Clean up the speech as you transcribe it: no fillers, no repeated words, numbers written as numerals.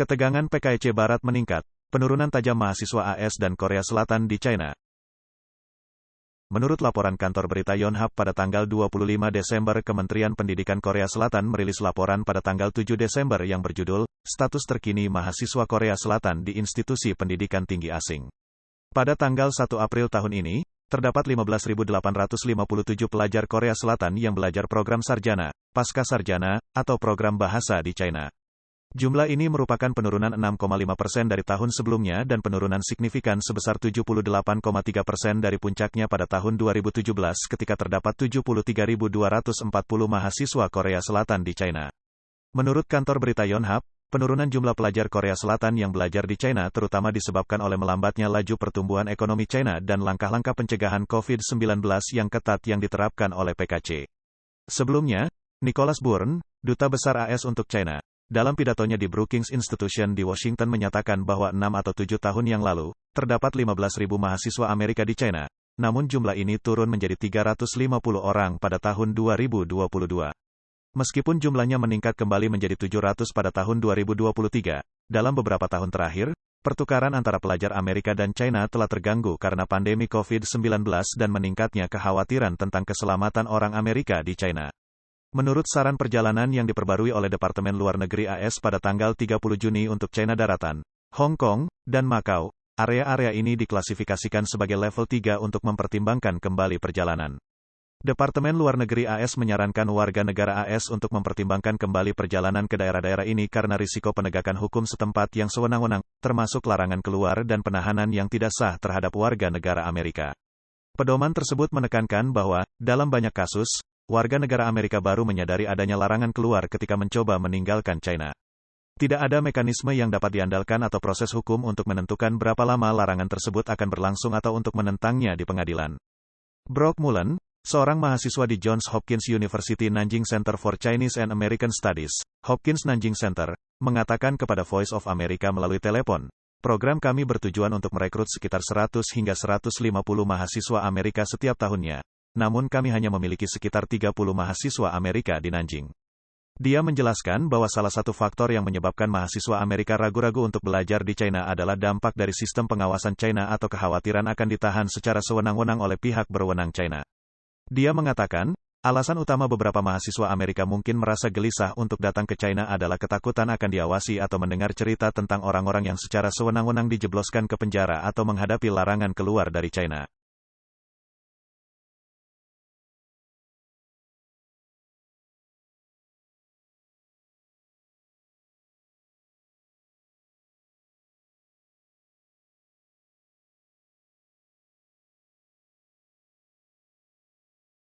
Ketegangan PKIC Barat meningkat, penurunan tajam mahasiswa AS dan Korea Selatan di China. Menurut laporan kantor berita Yonhap pada tanggal 25 Desember, Kementerian Pendidikan Korea Selatan merilis laporan pada tanggal 7 Desember yang berjudul, Status Terkini Mahasiswa Korea Selatan di Institusi Pendidikan Tinggi Asing. Pada tanggal 1 April tahun ini, terdapat 15.857 pelajar Korea Selatan yang belajar program sarjana, pasca sarjana, atau program bahasa di China. Jumlah ini merupakan penurunan 6,5% dari tahun sebelumnya dan penurunan signifikan sebesar 78,3% dari puncaknya pada tahun 2017 ketika terdapat 73.240 mahasiswa Korea Selatan di China. Menurut kantor berita Yonhap, penurunan jumlah pelajar Korea Selatan yang belajar di China terutama disebabkan oleh melambatnya laju pertumbuhan ekonomi China dan langkah-langkah pencegahan COVID-19 yang ketat yang diterapkan oleh PKC. Sebelumnya, Nicholas Burn, Duta Besar AS untuk China, dalam pidatonya di Brookings Institution di Washington menyatakan bahwa 6 atau 7 tahun yang lalu, terdapat 15.000 mahasiswa Amerika di China, namun jumlah ini turun menjadi 350 orang pada tahun 2022. Meskipun jumlahnya meningkat kembali menjadi 700 pada tahun 2023, dalam beberapa tahun terakhir, pertukaran antara pelajar Amerika dan China telah terganggu karena pandemi COVID-19 dan meningkatnya kekhawatiran tentang keselamatan orang Amerika di China. Menurut saran perjalanan yang diperbarui oleh Departemen Luar Negeri AS pada tanggal 30 Juni untuk China Daratan, Hong Kong, dan Macau, area-area ini diklasifikasikan sebagai level 3 untuk mempertimbangkan kembali perjalanan. Departemen Luar Negeri AS menyarankan warga negara AS untuk mempertimbangkan kembali perjalanan ke daerah-daerah ini karena risiko penegakan hukum setempat yang sewenang-wenang, termasuk larangan keluar dan penahanan yang tidak sah terhadap warga negara Amerika. Pedoman tersebut menekankan bahwa, dalam banyak kasus, warga negara Amerika baru menyadari adanya larangan keluar ketika mencoba meninggalkan China. Tidak ada mekanisme yang dapat diandalkan atau proses hukum untuk menentukan berapa lama larangan tersebut akan berlangsung atau untuk menentangnya di pengadilan. Brock Mullen, seorang mahasiswa di Johns Hopkins University Nanjing Center for Chinese and American Studies, Hopkins Nanjing Center, mengatakan kepada Voice of America melalui telepon, program kami bertujuan untuk merekrut sekitar 100 hingga 150 mahasiswa Amerika setiap tahunnya. Namun kami hanya memiliki sekitar 30 mahasiswa Amerika di Nanjing. Dia menjelaskan bahwa salah satu faktor yang menyebabkan mahasiswa Amerika ragu-ragu untuk belajar di China adalah dampak dari sistem pengawasan China atau kekhawatiran akan ditahan secara sewenang-wenang oleh pihak berwenang China. Dia mengatakan, alasan utama beberapa mahasiswa Amerika mungkin merasa gelisah untuk datang ke China adalah ketakutan akan diawasi atau mendengar cerita tentang orang-orang yang secara sewenang-wenang dijebloskan ke penjara atau menghadapi larangan keluar dari China.